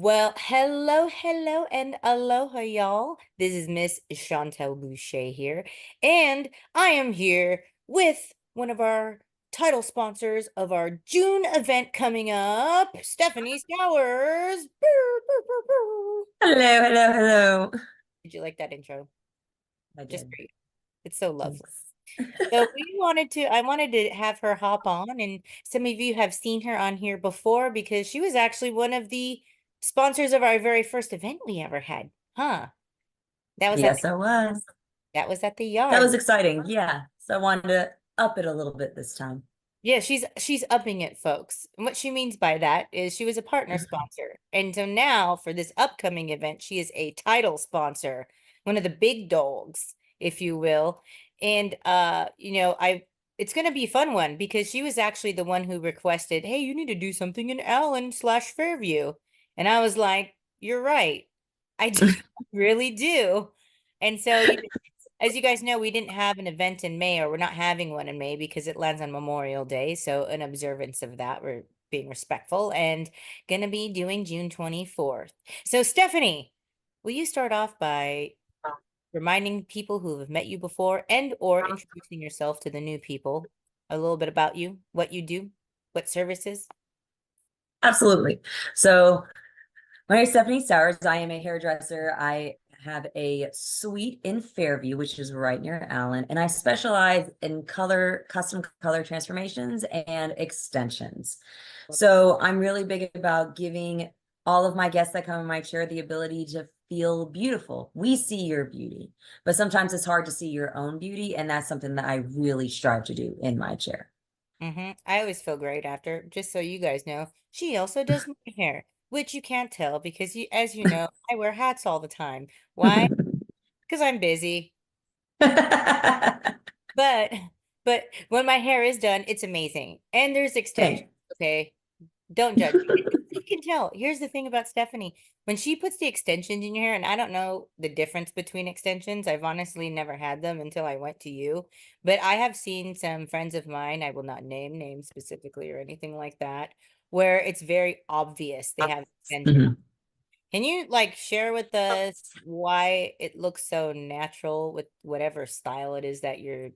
Well, hello, and aloha, y'all. This is Miss Chantel Boucher here, and I am here with one of our title sponsors of our June event coming up, Stephanie Scowers. Brr, brr, brr, brr. Hello, hello, hello. Did you like that intro? I Just did. for you. It's so lovely. Thanks. So I wanted to have her hop on, and some of you have seen her on here before because she was actually one of the sponsors of our very first event we ever had. Huh. That was at Yes, I was. that was at the That yard. was exciting. Yeah. So I wanted to up it a little bit this time. Yeah, she's upping it, folks. And what she means by that is she was a partner sponsor. And so now for this upcoming event, she is a title sponsor, one of the big dogs, if you will. And I it's gonna be a fun one because she was actually the one who requested, hey, you need to do something in Allen/Fairview. And I was like, you're right. I do really do. And so as you guys know, we didn't have an event in May, or we're not having one in May because it lands on Memorial Day. So, in observance of that, we're being respectful and going to be doing June 24th. So, Stephanie, will you start off by reminding people who have met you before and or introducing yourself to the new people a little bit about you, what you do, what services? Absolutely. So my name is Stephanie Sowers. I am a hairdresser. I have a suite in Fairview, which is right near Allen, and I specialize in custom color transformations and extensions. So I'm really big about giving all of my guests that come in my chair the ability to feel beautiful. We see your beauty, but sometimes it's hard to see your own beauty, and that's something that I really strive to do in my chair. I always feel great after. Just so you guys know, she also does my hair, which you can't tell because as you know, I wear hats all the time. Why? Because I'm busy. But but when my hair is done, it's amazing. And there's extensions, Thanks. okay? Don't judge me. You can tell. Here's the thing about Stephanie. When she puts the extensions in your hair, and I don't know the difference between extensions. I've honestly never had them until I went to you. But I have seen some friends of mine, I will not name names specifically or anything like that, where it's very obvious they have extensions. Mhm. Can you like share with us why it looks so natural with whatever style it is that your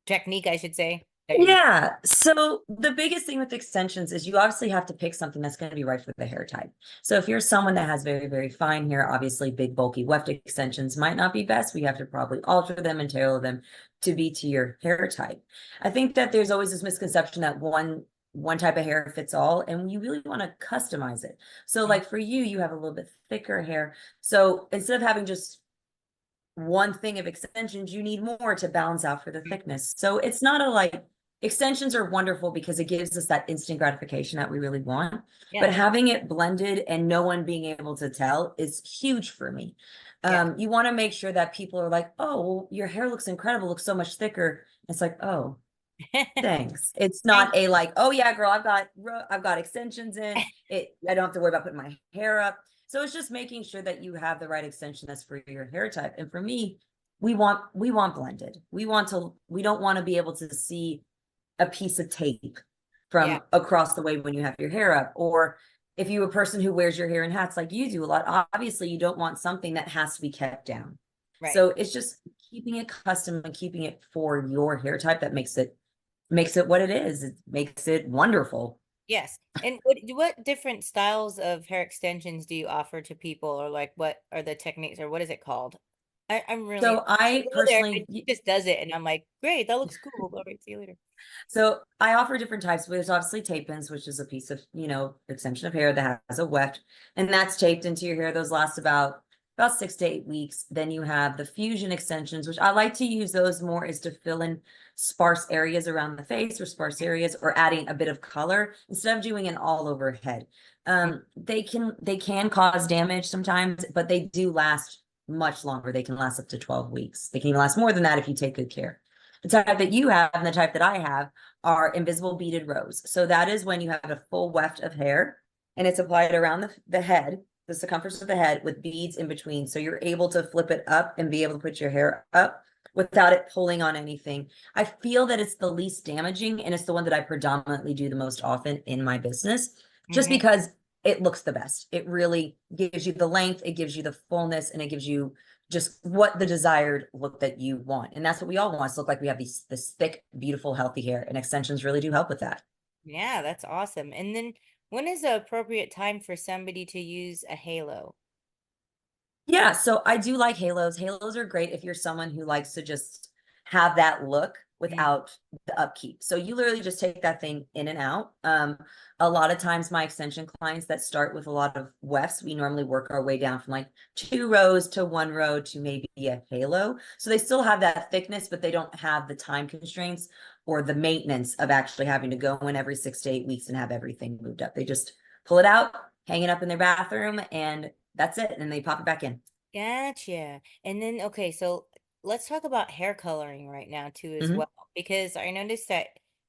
technique, I should say, that you're Yeah. So the biggest thing with extensions is you obviously have to pick something that's going to be right for the hair type. So if you're someone that has very, very fine hair, obviously big, bulky, weft extensions might not be best. We have to probably alter them and tailor them to be to your hair type. I think that there's always this misconception that one type of hair fits all, and you really want to customize it. So Mhm. like for you, you have a little bit thicker hair. So instead of having just one thing of extensions, you need more to balance out for the thickness. So it's not a like extensions are wonderful because it gives us that instant gratification that we really want. But Yeah, having it blended and no one being able to tell is huge for me. yeah. You want to make sure that people are like, oh, well, your hair looks incredible, looks so much thicker. It's like, oh, thanks. It's Thank not a like, oh yeah, girl, I've got extensions in it. I don't have to worry about putting my hair up. So it's just making sure that you have the right extension that's for your hair type. And for me, we want blended. We don't want to be able to see a piece of tape yeah, from across the way when you have your hair up. Or if you're a person who wears your hair in hats like you do a lot, obviously you don't want something that has to be kept down. right. So it's just keeping it custom and keeping it for your hair type that makes it what it is. It makes it wonderful. Yes. And what different styles of hair extensions do you offer to people, or like what are the techniques, or what is it called? I'm really So I I go there and personally, she just does it and I'm like, great, that looks cool. All right, see you later. so I offer different types. There's obviously tape ins, which is a piece of, extension of hair that has a weft, and that's taped into your hair. Those last about 6 to 8 weeks. Then you have the fusion extensions, which I like to use those more is to fill in sparse areas around the face or sparse areas or adding a bit of color instead of doing an all over head. They can cause damage sometimes, but they do last much longer. They can last up to 12 weeks. They can even last more than that if you take good care. The type that you have and the type that I have are invisible beaded rows. So that is when you have a full weft of hair and it's applied around the head, the circumference of the head with beads in between. So you're able to flip it up and be able to put your hair up without it pulling on anything. I feel that it's the least damaging and it's the one that I predominantly do the most often in my business, just Hmm. because it looks the best. It really gives you the length, it gives you the fullness, and it gives you just what the desired look that you want. And that's what we all want, to look like we have this thick, beautiful, healthy hair. And extensions really do help with that. Yeah, that's awesome. And then when is the appropriate time for somebody to use a halo? Yeah, so I do like halos. Halos are great if you're someone who likes to just have that look Mm. without the upkeep. So you literally just take that thing in and out. A lot of times my extension clients that start with a lot of wefts, we normally work our way down from like 2 rows to 1 row to maybe a halo. So they still have that thickness, but they don't have the time constraints or the maintenance of actually having to go in every 6 to 8 weeks and have everything moved up. They just pull it out, hang it up in their bathroom, and that's it. And they pop it back in. Gotcha. And then, okay, so let's talk about hair coloring right now too as Mhm. well, because I noticed that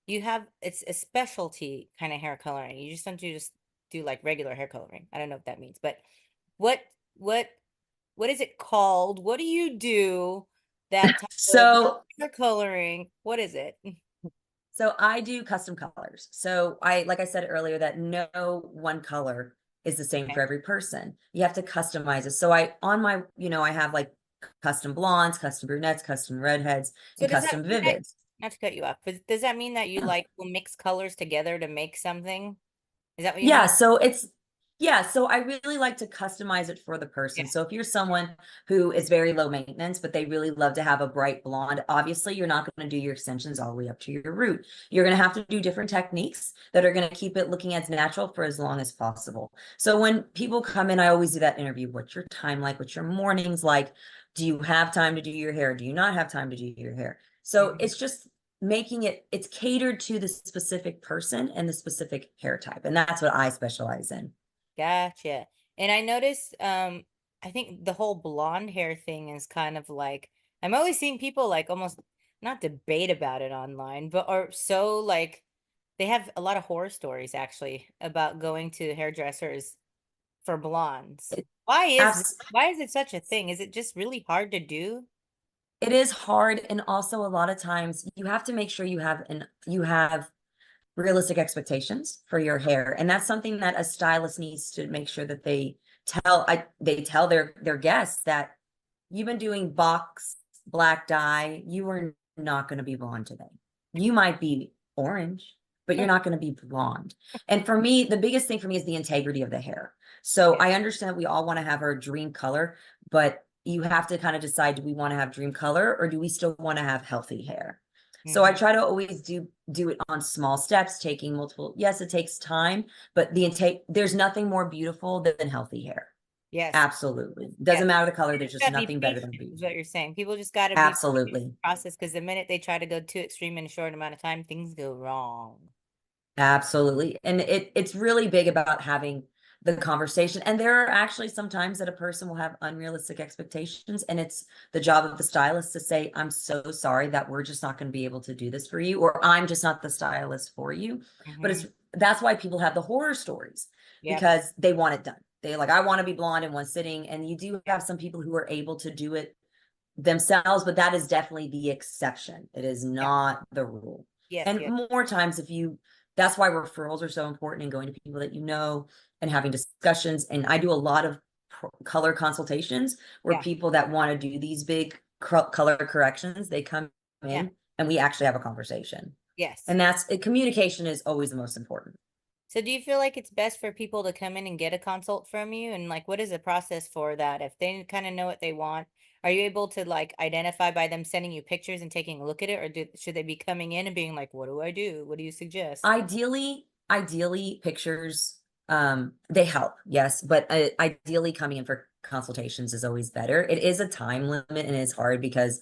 you have it's a specialty kind of hair coloring. You just don't just do like regular hair coloring. I don't know what that means, but what what what is it called? What do you do? That type of So hair coloring. What is it? So I do custom colors. So like I said earlier, that no one color is the same Okay. for every person. You have to customize it. So on my, I have like custom blondes, custom brunettes, custom redheads, So and does that custom mean that, vivids. not to cut you off, but does that mean that you Yeah. like will mix colors together to make something? Is that what you Yeah, mean? so it's yeah, so I really like to customize it for the Yeah. person. So if you're someone who is very low maintenance, but they really love to have a bright blonde, obviously you're not going to do your extensions all the way up to your root. You're going to have to do different techniques that are going to keep it looking as natural for as long as possible. So when people come in, I always do that interview. What's your time like? What's your mornings like? Do you have time to do your hair? Do you not have time to do your hair? So Mhm. it's just it's catered to the specific person and the specific hair type. And that's what I specialize in. Gotcha. And I noticed, I think the whole blonde hair thing is kind of like, I'm always seeing people like almost not debate about it online, but are so like, they have a lot of horror stories actually about going to hairdressers for blondes. It, abs- Why is it such a thing? Is it just really hard to do? it is hard. And also a lot of times you have to make sure you have realistic expectations for your hair. And that's something that a stylist needs to make sure that they tell their guests that you've been doing box black dye, you are not going to be blonde today. You might be orange, but you're not going to be blonde. And for me, the biggest thing for me is the integrity of the hair. So Yeah. I understand we all want to have our dream color, but you have to kind of decide, do we want to have dream color or do we still want to have healthy hair? So I Hmm. try to always do it on small steps, taking multiple. Yes, it takes time, but there's nothing more beautiful than healthy hair. Yes. Absolutely. Yes. Doesn't matter the color, You there's just just gotta be nothing better than patient, beauty. is what you're saying. People just gotta be patient in Absolutely. the process because the minute they try to go too extreme in a short amount of time, things go wrong. Absolutely. And it's really big about having the conversation. And there are actually some times that a person will have unrealistic expectations. And it's the job of the stylist to say, I'm so sorry that we're just not going to be able to do this for you, or I'm just not the stylist for you. But Hmm. that's why people have the horror stories Yep. because they want it done. They like, I want to be blonde in one sitting. And you do have some people who are able to do it themselves, but that is definitely the exception. It is Yeah. not the rule. Yes. And Yes. more times, that's why referrals are so important and going to people that you know and having discussions. And I do a lot of color consultations where Yeah. people that want to do these big color corrections, they come Yeah. in and we actually have a conversation. Yes. And communication is always the most important. So do you feel like it's best for people to come in and get a consult from you? And like, what is the process for that? If they kind of know what they want, are you able to like identify by them sending you pictures and taking a look at it? Or should they be coming in and being like, what do I do? What do you suggest? Ideally pictures, they help, yes, but ideally coming in for consultations is always better. It is a time limit and it's hard because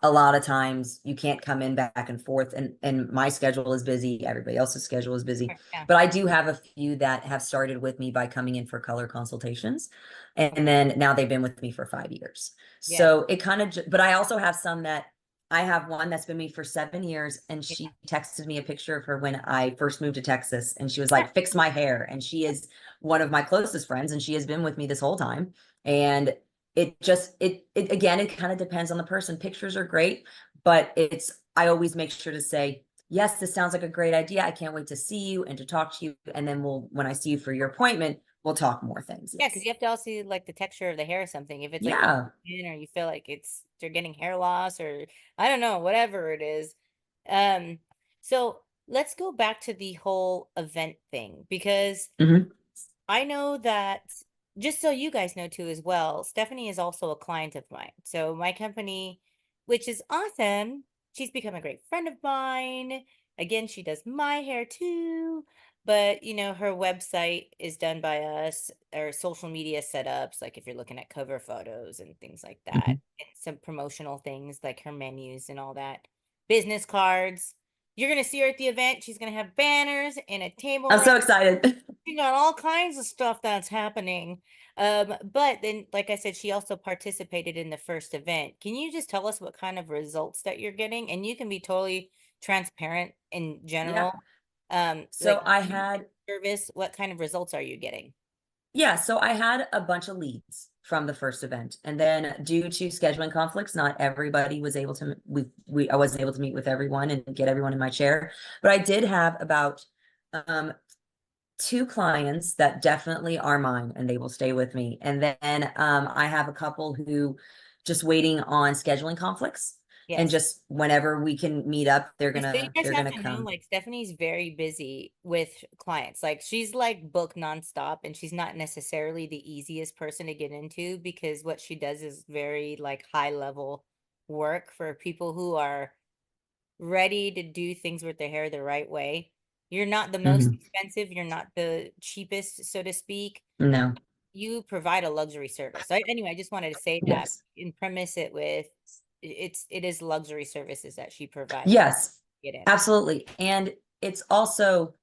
a lot of times you can't come in back and forth, and my schedule is busy, everybody else's schedule is busy. Sure. Yeah. But I do have a few that have started with me by coming in for color consultations, and Okay. then now they've been with me for 5 years. Yeah. So it kind of, but I also have some that I have one that's been with me for 7 years, and Yeah. she texted me a picture of her when I first moved to Texas, and she was like, "Fix my hair," and she is one of my closest friends, and she has been with me this whole time, and it again, it kind of depends on the person. Pictures are great, but I always make sure to say, yes, this sounds like a great idea. I can't wait to see you and to talk to you. And then when I see you for your appointment, we'll talk more things. Yeah, because Yes. you have to also see like the texture of the hair or something. If it's like Yeah. in or you feel like they're getting hair loss or I don't know, whatever it is. Um, so let's go back to the whole event thing because Hmm. I know that just so you guys know too as well, Stephanie is also a client of mine. So my company, which is awesome, she's become a great friend of mine. Again, she does my hair too, but her website is done by us, or social media setups, like if you're looking at cover photos and things like that, Hmm. and some promotional things like her menus and all that, business cards. You're gonna see her at the event. She's gonna have banners and a table I'm runner. so excited. You got all kinds of stuff that's happening. But then, like I said, she also participated in the first event. Can you just tell us what kind of results that you're getting? And you can be totally transparent in Yeah. general. So Like I had, service, what kind of results are you getting? yeah, so I had a bunch of leads from the first event. And then due to scheduling conflicts, not everybody was able to, I wasn't able to meet with everyone and get everyone in my chair. But I did have about um two clients that definitely are mine and they will stay with me. And then I have a couple who just waiting on scheduling conflicts. And Yes. just whenever we can meet up, So you guys they're have gonna to know, come. like Stephanie's very busy with clients. Like she's like booked nonstop, and she's not necessarily the easiest person to get into because what she does is very like high level work for people who are ready to do things with their hair the right way. You're not the most Mhm. expensive, you're not the cheapest, so to speak. No. You provide a luxury service. So anyway, I just wanted to say that Yes. and premise it with it is luxury services that she provides. Yes, Get in. absolutely. And it's also,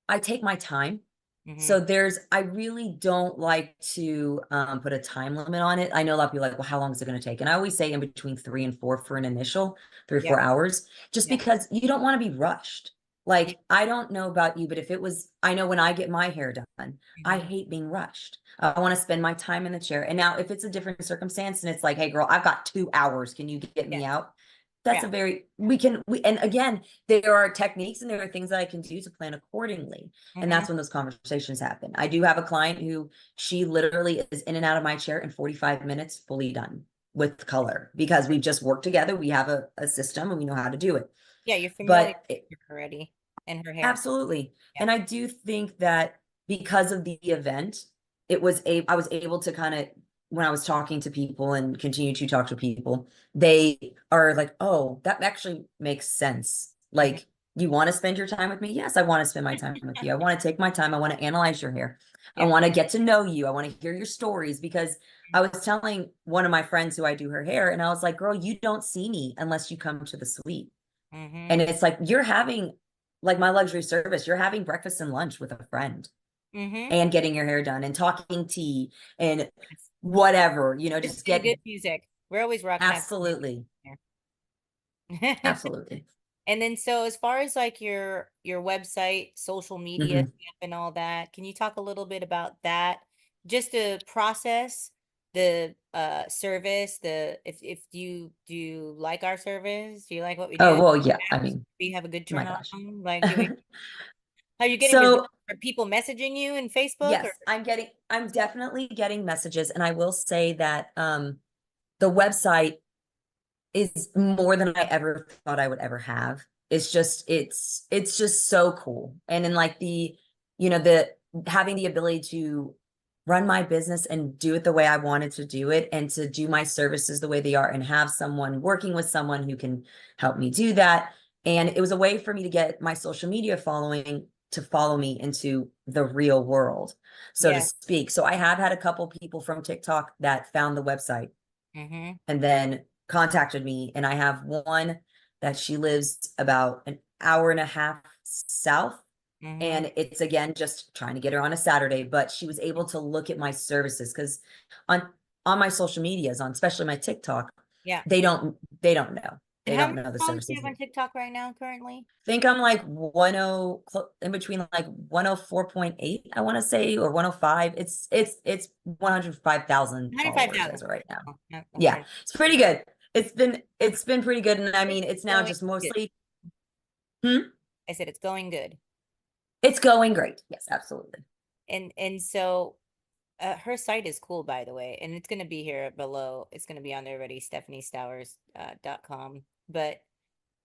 I take my time. Mm-hmm. So I really don't like to put a time limit on it. I know a lot of people are like, well, how long is it going to take? And I always say in between 3 and 4 for an initial, three or Yeah. 4 hours, just Yeah. because you don't want to be rushed. Yeah. Like, I don't know about you, but if it was, I know when I get my hair done, I Mhm. hate being rushed. I want to spend my time in the chair. And now if it's a different circumstance and it's like, hey girl, I've got 2 hours. Can you get Yeah. me out? That's Yeah. and again, there are techniques and there are things that I can do to plan accordingly. And Mm-hmm. that's when those conversations happen. I do have a client who she literally is in and out of my chair in 45 minutes, fully done with color because we've just worked together. We have a system and we know how to do it. Yeah, you're familiar But with her already and her hair. absolutely. Yeah. And I do think that because of the event, I was able to kind of, when I was talking to people and continue to talk to people, they are like, oh, that actually makes sense. Mhm. Like, you want to spend your time with me? Yes, I want to spend my time with you. I want to take my time. I want to analyze your hair. I Yeah. want to get to know you. I want to hear your stories because I was telling one of my friends who I do her hair, and I was like, girl, you don't see me unless you come to the suite. Mm-hmm. And it's like you're having like my luxury service, you're having breakfast and lunch with a friend Mm-hmm. and getting your hair done and talking tea and whatever, Just just to get good music. We're always rocking out to music absolutely, here. absolutely. And then so as far as like your website, social media Hmm. stuff and all that, can you talk a little bit about that? Just to process the service, the if you do you like our service? Do you like what we Oh, do? well, yeah. I Do mean, we have a good my turnout gosh. on? Like do we are you getting results? So, Are people messaging you in Facebook or yes, I'm definitely getting messages. And I will say that the website is more than I ever thought I would ever have. It's just so cool. And in like the having the ability to run my business and do it the way I wanted to do it and to do my services the way they are and have someone working with someone who can help me do that. And it was a way for me to get my social media following to follow me into the real world, so to yeah. speak. So I have had a couple people from TikTok that found the website Mm-hmm. and then contacted me. And I have one that she lives about an hour and a half south. Mm-hmm. And it's again just trying to get her on a Saturday, but she was able to look at my services because on on my social medias, on especially my TikTok, Yeah. they don't know. And They how don't many know the followers do you services. have on TikTok right now currently? Think I'm like 10 in between like 104.8, I want to say, or 105. It's 105,000 followers 105,000. as of right now. Oh, no, Yeah, okay. it's pretty good. It's been pretty good. And I mean, it's now Going just good. mostly Hmm? I said it's going good. It's going great. Yes, absolutely. And so her site is cool, by the way, and it's going to be here below. It's going to be on there already, stephaniestowers.com. But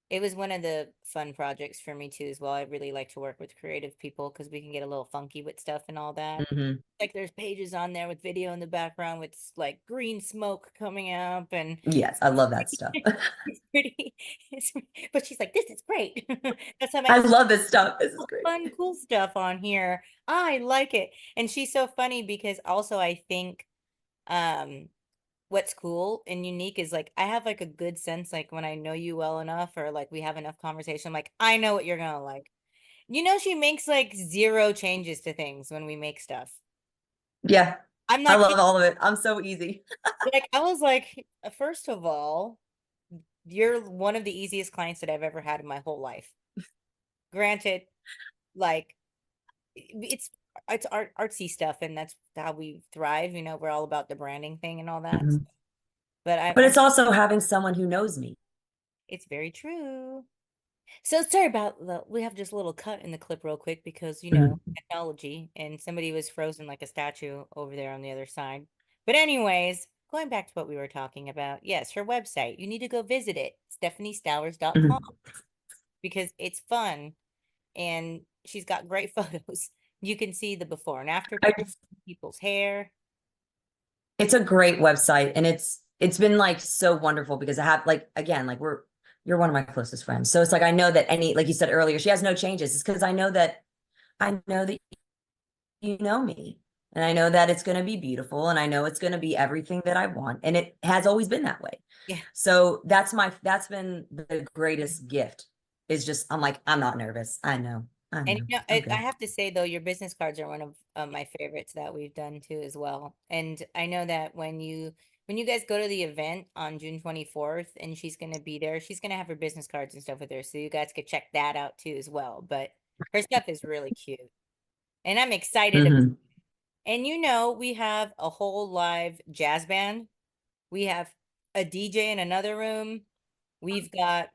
it was one of the fun projects for me too, as well. I really like to work with creative people because we can get a little funky with stuff and all that. Hmm. Like there's pages on there with video in the background with like green smoke coming up, and Yes, I love that stuff. it's pretty. It's, but she's like, "This is great." That's how I much love this stuff. This is great. fun, cool stuff on here. I like it. And she's so funny because also I think um what's cool and unique is like I have like a good sense like when I know you well enough or like we have enough conversation, I'm like, I know what you're gonna like. She makes like zero changes to things when we make stuff. Yeah, I'm I not love kidding. all of it. I'm so easy. Like I was like, first of all, you're one of the easiest clients that I've ever had in my whole life. Granted, like it's artsy stuff and that's how we thrive, we're all about the branding thing and all that. Mhm. But But it's also having someone who knows me. it's very true. So sorry about we have just a little cut in the clip real quick because Mhm. technology and somebody was frozen like a statue over there on the other side. But anyways, going back to what we were talking about, yes, her website, you need to go visit it, stephaniestowers.com, Mhm. because it's fun and she's got great photos. You can see the before and after I, people's hair. it's a great website, and it's been like so wonderful because I have like again like you're one of my closest friends, so it's like I know that any like you said earlier, she has no changes. It's because I know that you know me, and I know that it's going to be beautiful, and I know it's going to be everything that I want, and it has always been that way. Yeah. So that's been the greatest gift. Is just I'm like I'm not nervous. I And know, I'm I good. have to say though, your business cards are one of my favorites that we've done too as well. And I know that when you guys go to the event on June 24th and she's gonna be there, she's gonna have her business cards and stuff with her, so you guys could check that out too as well. But her stuff is really cute, and I'm excited. Hmm. And we have a whole live jazz band. We have a DJ in another room. We've got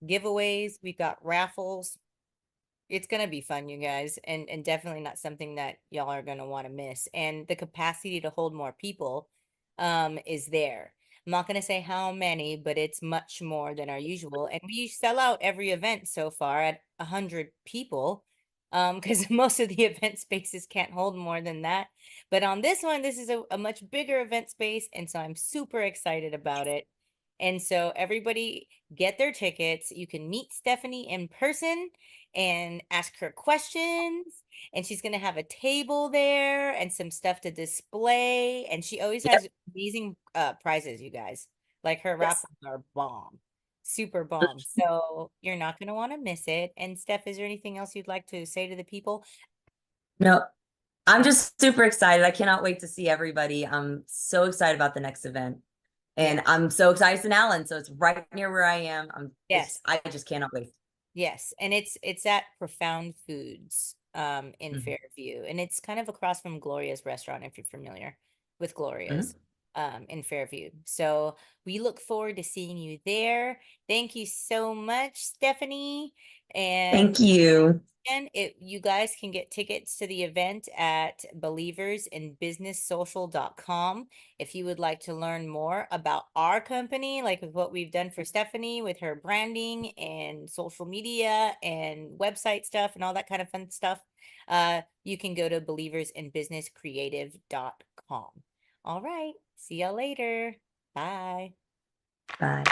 giveaways. We've got raffles. It's gonna be fun, you guys, and definitely not something that y'all are gonna want to miss. And the capacity to hold more people is there. I'm not gonna say how many, but it's much more than our usual. And we sell out every event so far at 100 people. Because most of the event spaces can't hold more than that. But on this one, this is a much bigger event space, and so I'm super excited about it. And so everybody get their tickets. You can meet Stephanie in person and ask her questions. And she's going to have a table there and some stuff to display. And she always Yep. has amazing prizes, you guys. Like her Yes. raffles are bomb, super bomb. So you're not going to want to miss it. And Steph, is there anything else you'd like to say to the people? No, I'm just super excited. I cannot wait to see everybody. I'm so excited about the next event. Yeah. And I'm so excited it's in Allen. So it's right near where I am. Yes. I just cannot wait. Yes. And it's at Profound Foods in Mhm. Fairview. And it's kind of across from Gloria's restaurant if you're familiar with Gloria's Mhm. in Fairview. So we look forward to seeing you there. Thank you so much, Stephanie. And Thank you. and you guys can get tickets to the event at believersinbusinesssocial.com. If you would like to learn more about our company, like with what we've done for Stephanie with her branding and social media and website stuff and all that kind of fun stuff, you can go to believersinbusinesscreative.com. All right. See y'all later. Bye. Bye.